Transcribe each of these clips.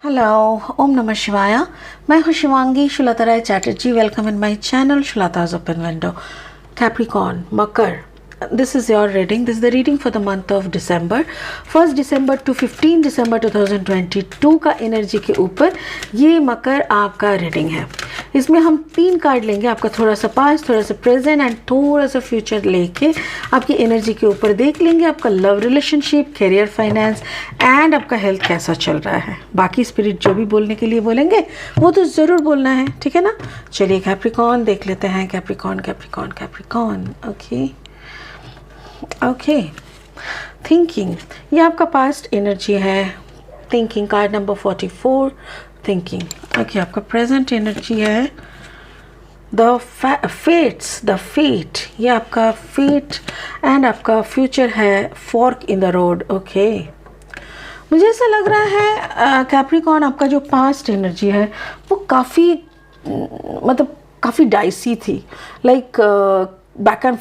Hello, ओम नमः शिवाय। मैं हूँ Shivangi Shulata Chatterjee. Welcome in my channel Shulata's open window. Capricorn, मकर, this is your reading. This is the reading for the month of December, 1st December to 15 December 2022 का energy के ऊपर ये मकर आपका रीडिंग है। इसमें हम 3 कार्ड लेंगे, आपका थोड़ा सा पास्ट, थोड़ा सा प्रेजेंट एंड थोड़ा सा फ्यूचर लेके आपकी एनर्जी के ऊपर देख लेंगे आपका love relationship, career, finance and आपका हेल्थ कैसा चल रहा है। बाकी स्पिरिट जो भी बोलने के लिए बोलेंगे वो तो ज़रूर बोलना है, ठीक है ना। चलिए कैप्रिकॉर्न देख लेते हैं। Capricorn Capricorn Capricorn okay thinking, ये आपका पास्ट एनर्जी है। Thinking card number 44, thinking. Okay, आपका प्रेजेंट एनर्जी है द फेट, ये आपका फेट एंड आपका फ्यूचर है fork in the road. Okay, मुझे ऐसा लग रहा है कैप्रिकॉर्न आपका जो पास्ट एनर्जी है वो काफ़ी डाइसी थी। Like back and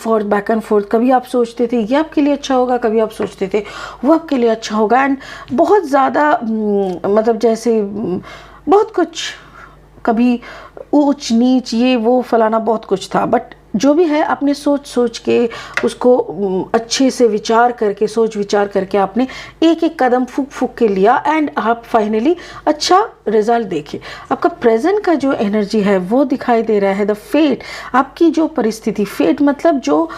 fourth. कभी आप सोचते थे ये आपके लिए अच्छा होगा, कभी आप सोचते थे वो आपके लिए अच्छा होगा एंड बहुत ज़्यादा जैसे बहुत कुछ, कभी ऊंच नीच, ये वो फलाना बहुत कुछ था। बट जो भी है आपने सोच के उसको अच्छे से विचार करके आपने एक कदम फूक के लिया एंड आप फाइनली अच्छा रिजल्ट देखे। आपका प्रेजेंट का जो एनर्जी है वो दिखाई दे रहा है द फेट। आपकी जो परिस्थिति, फेट मतलब जो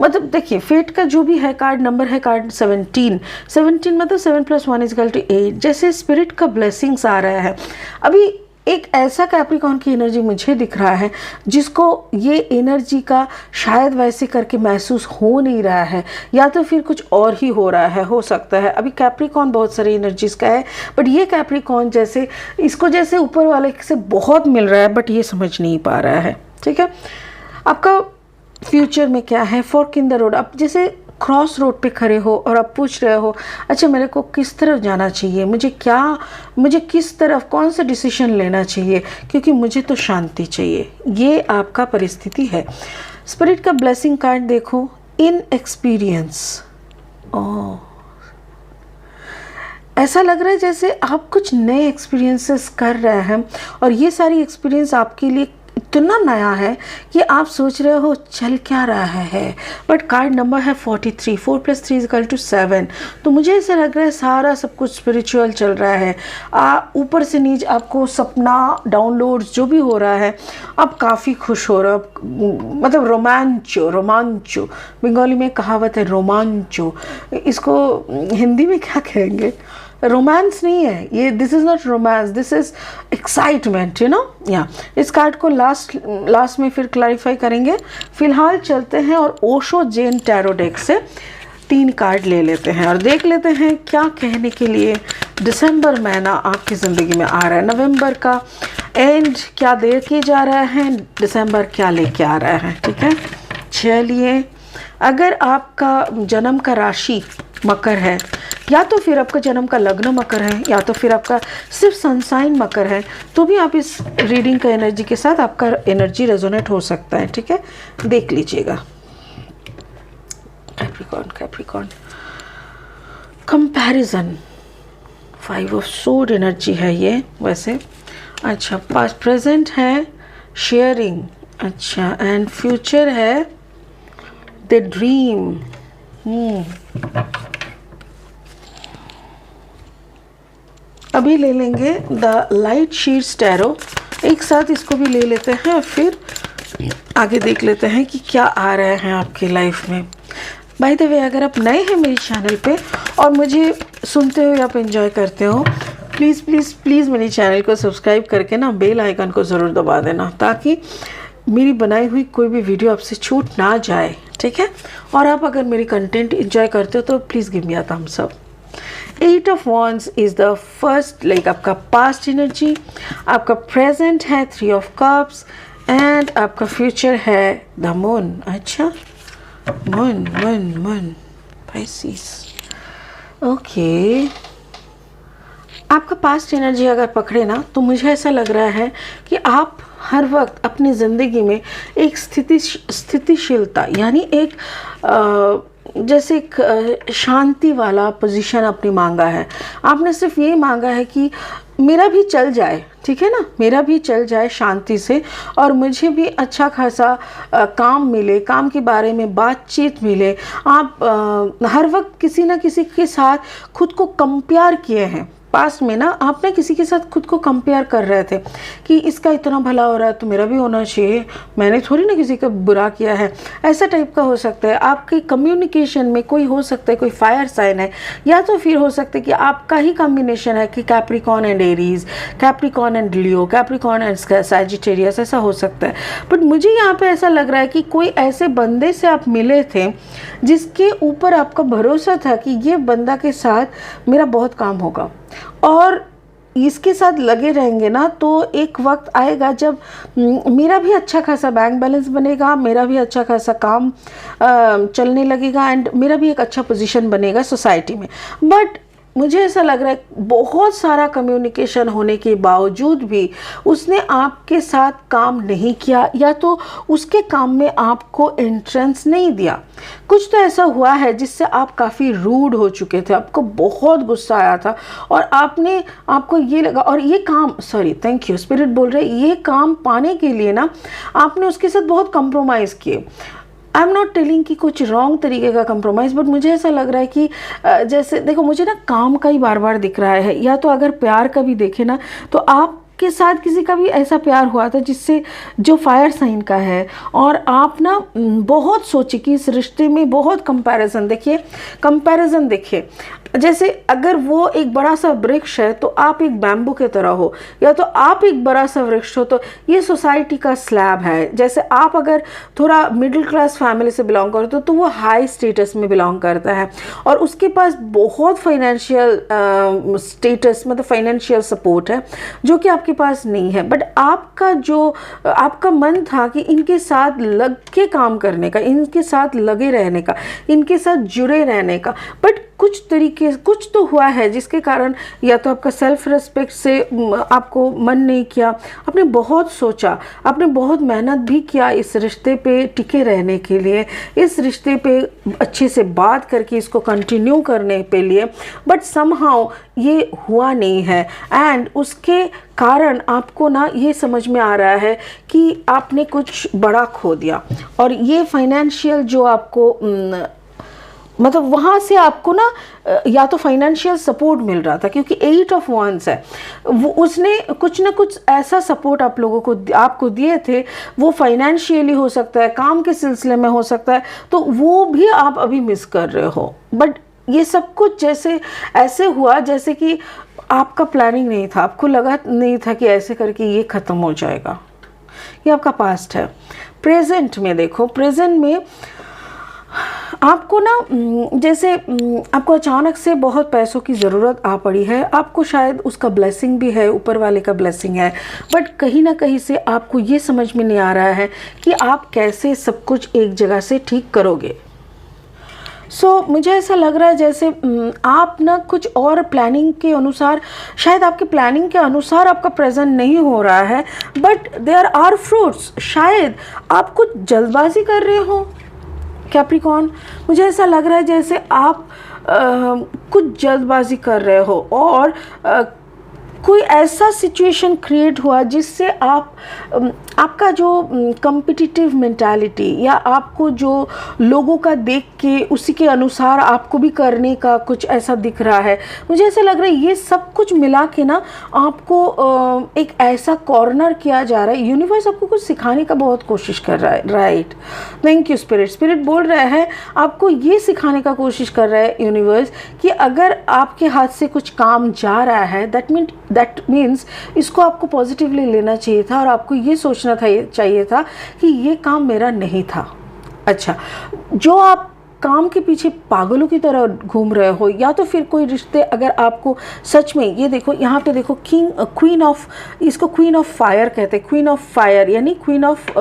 देखिए, फेट का जो भी है कार्ड नंबर है कार्ड 17 मतलब 7 + 1 = 8। जैसे स्पिरिट का ब्लेसिंग्स आ रहा है। अभी एक ऐसा कैप्रिकॉर्न की एनर्जी मुझे दिख रहा है जिसको ये एनर्जी का शायद वैसे करके महसूस हो नहीं रहा है, या तो फिर कुछ और ही हो रहा है, हो सकता है। अभी कैप्रिकॉर्न बहुत सारी एनर्जीज का है, बट ये कैप्रिकॉर्न जैसे इसको जैसे ऊपर वाले से बहुत मिल रहा है, बट ये समझ नहीं पा रहा है, ठीक है। आपका फ्यूचर में क्या है, फॉर्क इन द रोड। आप जैसे क्रॉस रोड पे खड़े हो और आप पूछ रहे हो अच्छा मेरे को किस तरफ जाना चाहिए, मुझे किस तरफ कौन सा डिसीजन लेना चाहिए, क्योंकि मुझे तो शांति चाहिए। ये आपका परिस्थिति है। स्पिरिट का ब्लेसिंग कार्ड देखो, इन एक्सपीरियंस। ओह, ऐसा लग रहा है जैसे आप कुछ नए एक्सपीरियंसेस कर रहे हैं और ये सारी एक्सपीरियंस आपके लिए इतना नया है कि आप सोच रहे हो चल क्या रहा है। बट कार्ड नंबर है 43, 4 + 3 = 7। तो मुझे ऐसा लग रहा है सारा सब कुछ स्पिरिचुअल चल रहा है। ऊपर से नीचे आपको सपना डाउनलोड्स जो भी हो रहा है, आप काफ़ी खुश हो रहे हो। रोमांचो बंगाली में कहावत है रोमांचो, इसको हिंदी में क्या कहेंगे, रोमांस नहीं है ये, this is not romance, this is excitement, you know. या इस कार्ड को लास्ट में फिर क्लैरिफाई करेंगे। फिलहाल चलते हैं और ओशो जैन टैरो डेक से 3 कार्ड ले लेते हैं और देख लेते हैं क्या कहने के लिए दिसंबर महीना आपकी ज़िंदगी में आ रहा है। नवंबर का एंड क्या दे के जा रहा है, दिसंबर क्या लेके आ रहा है, ठीक है। चलिए, अगर आपका जन्म का राशि मकर है, या तो फिर आपका जन्म का लग्न मकर है, या तो फिर आपका सिर्फ सनसाइन मकर है, तो भी आप इस रीडिंग का एनर्जी के साथ आपका एनर्जी रेजोनेट हो सकता है, ठीक है। देख लीजिएगा। Capricorn comparison, 5 of swords energy है ये वैसे। अच्छा, पास्ट प्रेजेंट है शेयरिंग, अच्छा, एंड फ्यूचर है द ड्रीम। अभी ले लेंगे द लाइट शीट्स टैरो, एक साथ इसको भी ले लेते हैं और फिर आगे देख लेते हैं कि क्या आ रहे हैं आपकी लाइफ में। बाय द वे, अगर आप नए हैं मेरे चैनल पे और मुझे सुनते हुए आप एंजॉय करते हो, प्लीज़ मेरे चैनल को सब्सक्राइब करके ना बेल आइकन को ज़रूर दबा देना, ताकि मेरी बनाई हुई कोई भी वीडियो आपसे छूट ना जाए, ठीक है। और आप अगर मेरी कंटेंट एंजॉय करते हो तो please give me a thumbs up. 8 of Wands is the first, like आपका पास्ट एनर्जी। आपका प्रेजेंट है 3 of Cups एंड आपका फ्यूचर है द मून। अच्छा, मून Pisces। ओके, आपका पास्ट एनर्जी अगर पकड़े ना, तो मुझे ऐसा लग रहा है कि आप हर वक्त अपनी ज़िंदगी में एक स्थितिशीलता, यानी एक जैसे एक शांति वाला पोजीशन आपने मांगा है। आपने सिर्फ ये मांगा है कि मेरा भी चल जाए, ठीक है ना, मेरा भी चल जाए शांति से, और मुझे भी अच्छा खासा काम मिले, काम के बारे में बातचीत मिले। आप हर वक्त किसी ना किसी के साथ खुद को कंपेयर किए हैं। पास्ट में ना आपने किसी के साथ खुद को कंपेयर कर रहे थे कि इसका इतना भला हो रहा है तो मेरा भी होना चाहिए, मैंने थोड़ी ना किसी का बुरा किया है। ऐसा टाइप का हो सकता है। आपके कम्युनिकेशन में कोई हो सकता है, कोई फायर साइन है, या तो फिर हो सकता है कि आपका ही कॉम्बिनेशन है कि Capricorn and Aries, Capricorn and Leo, Capricorn and Sagittarius, ऐसा हो सकता है। बट मुझे यहाँ पे ऐसा लग रहा है कि कोई ऐसे बंदे से आप मिले थे जिसके ऊपर आपका भरोसा था कि ये बंदा के साथ मेरा बहुत काम होगा, और इसके साथ लगे रहेंगे ना तो एक वक्त आएगा जब मेरा भी अच्छा खासा बैंक बैलेंस बनेगा, मेरा भी अच्छा खासा काम चलने लगेगा, एंड मेरा भी एक अच्छा पोजीशन बनेगा सोसाइटी में। बट मुझे ऐसा लग रहा है बहुत सारा कम्युनिकेशन होने के बावजूद भी उसने आपके साथ काम नहीं किया, या तो उसके काम में आपको एंट्रेंस नहीं दिया। कुछ तो ऐसा हुआ है जिससे आप काफ़ी रूड हो चुके थे, आपको बहुत गुस्सा आया था, और आपको ये लगा, और ये काम, सॉरी, थैंक यू, स्पिरिट बोल रहे, ये काम पाने के लिए ना आपने उसके साथ बहुत कंप्रोमाइज़ किए। आई एम नॉट टेलिंग कि कुछ रॉन्ग तरीके का कंप्रोमाइज़, बट मुझे ऐसा लग रहा है कि जैसे देखो, मुझे ना काम का ही बार बार दिख रहा है, या तो अगर प्यार का भी देखे ना तो आप के साथ किसी का भी ऐसा प्यार हुआ था जिससे जो फायर साइन का है, और आप ना बहुत सोचे कि इस रिश्ते में बहुत कंपैरिजन देखिए, जैसे अगर वो एक बड़ा सा वृक्ष है तो आप एक बैम्बू के तरह हो, या तो आप एक बड़ा सा वृक्ष हो तो ये सोसाइटी का स्लैब है। जैसे आप अगर थोड़ा मिडिल क्लास फैमिली से बिलोंग करते हो तो वो हाई स्टेटस में बिलोंग करता है, और उसके पास बहुत फाइनेंशियल स्टेटस, मतलब फाइनेंशियल सपोर्ट है, जो कि आपके पास नहीं है। बट आपका मन था कि इनके साथ लग के काम करने का, इनके साथ लगे रहने का, इनके साथ जुड़े रहने का, बट कुछ तो हुआ है जिसके कारण या तो आपका सेल्फ रिस्पेक्ट से आपको मन नहीं किया, आपने बहुत सोचा, आपने बहुत मेहनत भी किया इस रिश्ते पे टिके रहने के लिए, इस रिश्ते पे अच्छे से बात करके इसको कंटिन्यू करने पे लिए, बट समहाउ ये हुआ नहीं है, एंड उसके कारण आपको ना ये समझ में आ रहा है कि आपने कुछ बड़ा खो दिया। और ये फाइनेंशियल जो आपको मतलब वहाँ से आपको ना या तो फाइनेंशियल सपोर्ट मिल रहा था, क्योंकि 8 ऑफ वांड्स है, वो उसने कुछ ना कुछ ऐसा सपोर्ट आपको दिए थे। वो फाइनेंशियली हो सकता है, काम के सिलसिले में हो सकता है, तो वो भी आप अभी मिस कर रहे हो। बट ये सब कुछ जैसे ऐसे हुआ जैसे कि आपका प्लानिंग नहीं था, आपको लगा नहीं था कि ऐसे करके ये ख़त्म हो जाएगा। ये आपका पास्ट है। प्रेजेंट में देखो, प्रेजेंट में आपको ना जैसे आपको अचानक से बहुत पैसों की ज़रूरत आ पड़ी है, आपको शायद उसका ब्लेसिंग भी है, ऊपर वाले का ब्लेसिंग है, बट कहीं ना कहीं से आपको ये समझ में नहीं आ रहा है कि आप कैसे सब कुछ एक जगह से ठीक करोगे। मुझे ऐसा लग रहा है जैसे आप ना कुछ और प्लानिंग के अनुसार, शायद आपके प्लानिंग के अनुसार आपका प्रेजेंट नहीं हो रहा है, बट देयर आर फ्रूट्स। शायद आप कुछ जल्दबाजी कर रहे हो कैप्रिकॉर्न, मुझे ऐसा लग रहा है जैसे आप कुछ जल्दबाजी कर रहे हो, और कोई ऐसा सिचुएशन क्रिएट हुआ जिससे आपका जो कम्पिटिटिव मेंटालिटी, या आपको जो लोगों का देख के उसी के अनुसार आपको भी करने का कुछ ऐसा दिख रहा है। मुझे ऐसा लग रहा है ये सब कुछ मिला के ना आपको एक ऐसा कॉर्नर किया जा रहा है। यूनिवर्स आपको कुछ सिखाने का बहुत कोशिश कर रहा है, right? Thank you spirit. Spirit बोल रहा है आपको ये सिखाने का कोशिश कर रहा है यूनिवर्स कि अगर आपके हाथ से कुछ काम जा रहा है, दैट मीन्स इसको आपको पॉजिटिवली लेना चाहिए था, और आपको ये सोचना चाहिए था कि ये काम मेरा नहीं था। अच्छा, जो आप काम के पीछे पागलों की तरह घूम रहे हो, या तो फिर कोई रिश्ते अगर आपको सच में, ये देखो यहाँ पे देखो क्वीन ऑफ, इसको क्वीन ऑफ फायर कहते हैं, क्वीन ऑफ फायर यानी क्वीन ऑफ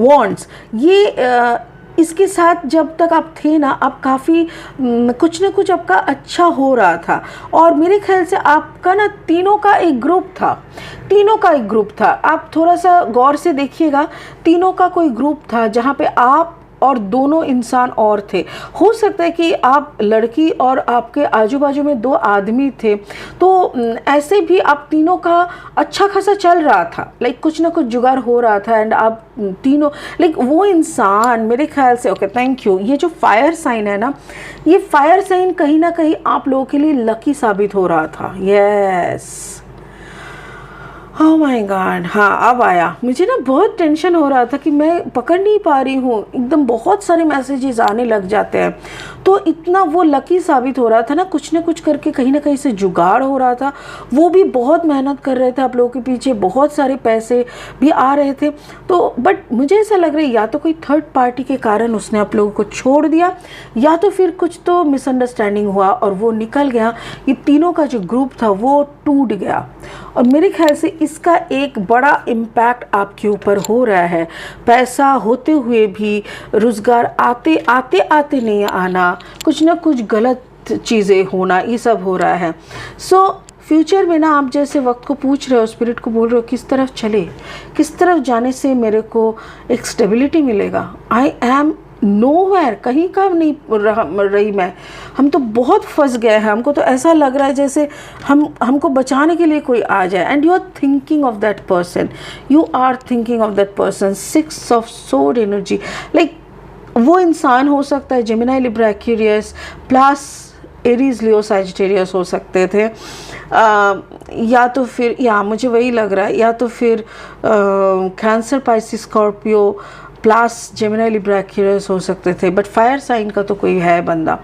वॉन्ड्स। ये इसके साथ जब तक आप थे ना, आप काफ़ी कुछ ना कुछ आपका अच्छा हो रहा था, और मेरे ख्याल से आपका ना तीनों का एक ग्रुप था। आप थोड़ा सा गौर से देखिएगा, तीनों का कोई ग्रुप था जहाँ पे आप और दोनों इंसान और थे। हो सकता है कि आप लड़की और आपके आजू बाजू में 2 आदमी थे, तो ऐसे भी आप तीनों का अच्छा खासा चल रहा था, लाइक कुछ ना कुछ जुगाड़ हो रहा था, एंड आप तीनों लाइक वो इंसान मेरे ख्याल से, ओके थैंक यू, ये जो फायर साइन है ना, ये फायर साइन कहीं ना कहीं आप लोगों के लिए लकी साबित हो रहा था। यस, ओह माय गॉड, हाँ अब आया। मुझे ना बहुत टेंशन हो रहा था कि मैं पकड़ नहीं पा रही हूँ, एकदम बहुत सारे मैसेजेस आने लग जाते हैं, तो इतना वो लकी साबित हो रहा था ना कुछ करके कहीं ना कहीं से जुगाड़ हो रहा था। वो भी बहुत मेहनत कर रहे थे आप लोगों के पीछे, बहुत सारे पैसे भी आ रहे थे। तो बट मुझे ऐसा लग रहा है या तो कोई थर्ड पार्टी के कारण उसने आप लोगों को छोड़ दिया, या तो फिर कुछ तो मिसअंडरस्टैंडिंग हुआ और वो निकल गया। ये तीनों का जो ग्रुप था वो टूट गया, और मेरे ख्याल से इसका एक बड़ा इम्पैक्ट आपके ऊपर हो रहा है। पैसा होते हुए भी रोज़गार आते आते नहीं आना, कुछ ना कुछ गलत चीज़ें होना, ये सब हो रहा है। सो फ्यूचर में ना आप जैसे वक्त को पूछ रहे हो, स्पिरिट को बोल रहे हो किस तरफ चले, किस तरफ जाने से मेरे को एक स्टेबिलिटी मिलेगा। आई एम नोवेयर, कहीं का नहीं रही मैं। हम तो बहुत फंस गए हैं, हमको तो ऐसा लग रहा है जैसे हमको बचाने के लिए कोई आ जाए। And you are thinking of that person, you are thinking of that person. 6 of swords energy, like वो इंसान हो सकता है Gemini Libra Aquarius plus Aries Leo Sagittarius हो सकते थे, या तो फिर, या मुझे वही लग रहा है, या तो फिर cancer Pisces Scorpio plus Gemini Libra Aquarius हो सकते थे। बट फायर साइन का तो कोई है बंदा,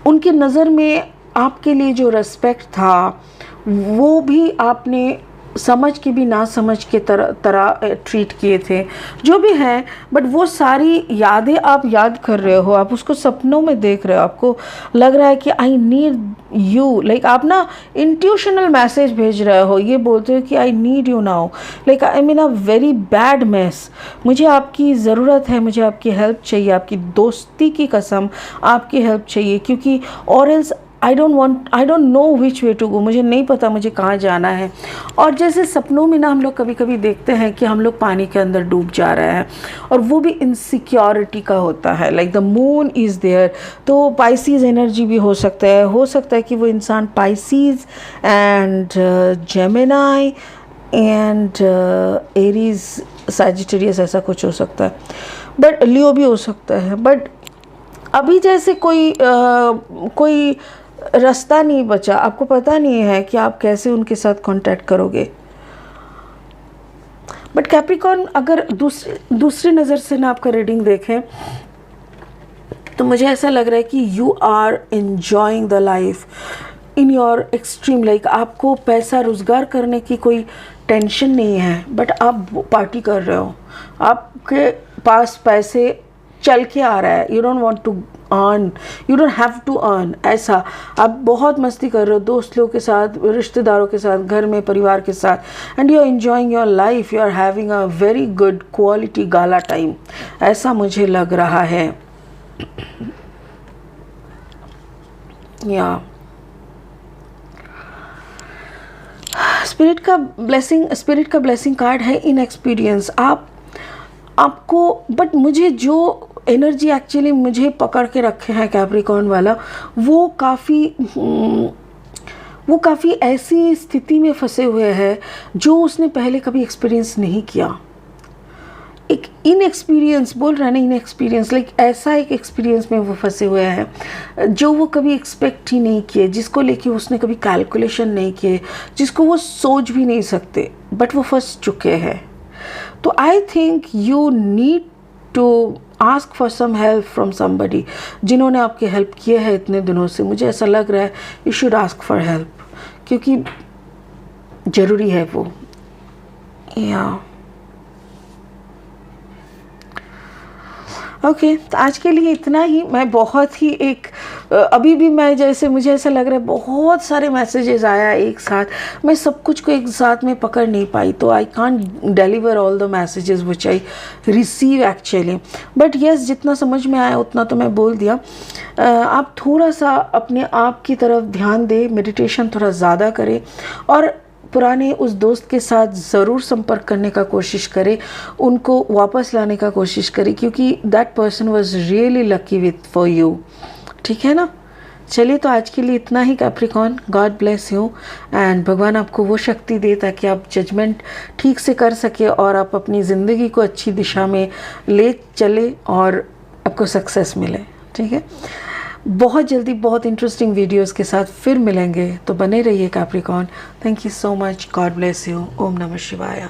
उनकी नज़र में आपके लिए जो रेस्पेक्ट था वो भी आपने समझ के भी ना समझ के तरह ट्रीट किए थे, जो भी है। बट वो सारी यादें आप याद कर रहे हो, आप उसको सपनों में देख रहे हो, आपको लग रहा है कि आई नीड यू, लाइक आप ना इंट्यूशनल मैसेज भेज रहे हो, ये बोलते हो कि I need you now, like I am in a very bad mess, मुझे आपकी ज़रूरत है, मुझे आपकी हेल्प चाहिए, आपकी दोस्ती की कसम आपकी हेल्प चाहिए, क्योंकि or else I don't know which way to go, मुझे नहीं पता मुझे कहाँ जाना है। और जैसे सपनों में ना हम लोग कभी कभी देखते हैं कि हम लोग पानी के अंदर डूब जा रहे हैं, और वो भी इनसिक्योरिटी का होता है, like the moon is there. तो पाइसीज एनर्जी भी हो सकता है कि वो इंसान Pisces and Gemini and Aries Sagittarius ऐसा कुछ हो सकता है, बट लियो भी हो सकता है। बट अभी जैसे कोई रास्ता नहीं बचा, आपको पता नहीं है कि आप कैसे उनके साथ कांटेक्ट करोगे। बट कैप्रिकॉर्न, अगर दूसरी नज़र से ना आपका रीडिंग देखें तो मुझे ऐसा लग रहा है कि you are enjoying the life in your extreme, like आपको पैसा रोज़गार करने की कोई टेंशन नहीं है, बट आप पार्टी कर रहे हो, आपके पास पैसे चल के आ रहा है, you don't want to earn, you don't have to earn, ऐसा आप बहुत मस्ती कर रहे हो दोस्त लोगों के साथ, रिश्तेदारों के साथ, घर में परिवार के साथ, and you are enjoying your life, you are having a very good quality gala time, ऐसा मुझे लग रहा है। या स्पिरिट का ब्लेसिंग कार्ड है इन एक्सपीरियंस। आपको बट मुझे जो एनर्जी एक्चुअली मुझे पकड़ के रखे हैं कैप्रिकॉर्न वाला, वो काफ़ी ऐसी स्थिति में फंसे हुए हैं जो उसने पहले कभी एक्सपीरियंस नहीं किया। एक इनएक्सपीरियंस बोल रहा है ना, इनएक्सपीरियंस, लाइक ऐसा एक एक्सपीरियंस में वो फंसे हुए हैं जो वो कभी एक्सपेक्ट ही नहीं किए, जिसको लेके उसने कभी कैलकुलेशन नहीं किए, जिसको वो सोच भी नहीं सकते, बट वो फंस चुके हैं। तो I think you need to ask for some help from somebody, जिन्होंने आपकी हेल्प किए है इतने दिनों से। मुझे ऐसा लग रहा है you should ask for help, क्योंकि ज़रूरी है वो। या ओके, तो आज के लिए इतना ही। मैं बहुत ही अभी भी मैं जैसे मुझे ऐसा लग रहा है बहुत सारे मैसेजेस आया एक साथ, मैं सब कुछ को एक साथ में पकड़ नहीं पाई, तो I can't deliver all the messages which I receive actually. But yes, जितना समझ में आया उतना तो मैं बोल दिया। आप थोड़ा सा अपने आप की तरफ ध्यान दें, मेडिटेशन थोड़ा ज़्यादा करें, और पुराने उस दोस्त के साथ ज़रूर संपर्क करने का कोशिश करें, उनको वापस लाने का कोशिश करें, क्योंकि that person was really lucky with for you. ठीक है ना। चलिए, तो आज के लिए इतना ही Capricorn. God bless you and भगवान आपको वो शक्ति दे ताकि आप जजमेंट ठीक से कर सके और आप अपनी ज़िंदगी को अच्छी दिशा में ले चले और आपको सक्सेस मिले। ठीक है, बहुत जल्दी बहुत इंटरेस्टिंग वीडियोस के साथ फिर मिलेंगे, तो बने रहिए Capricorn. Thank you so much. God bless you. ओम नमः शिवाय।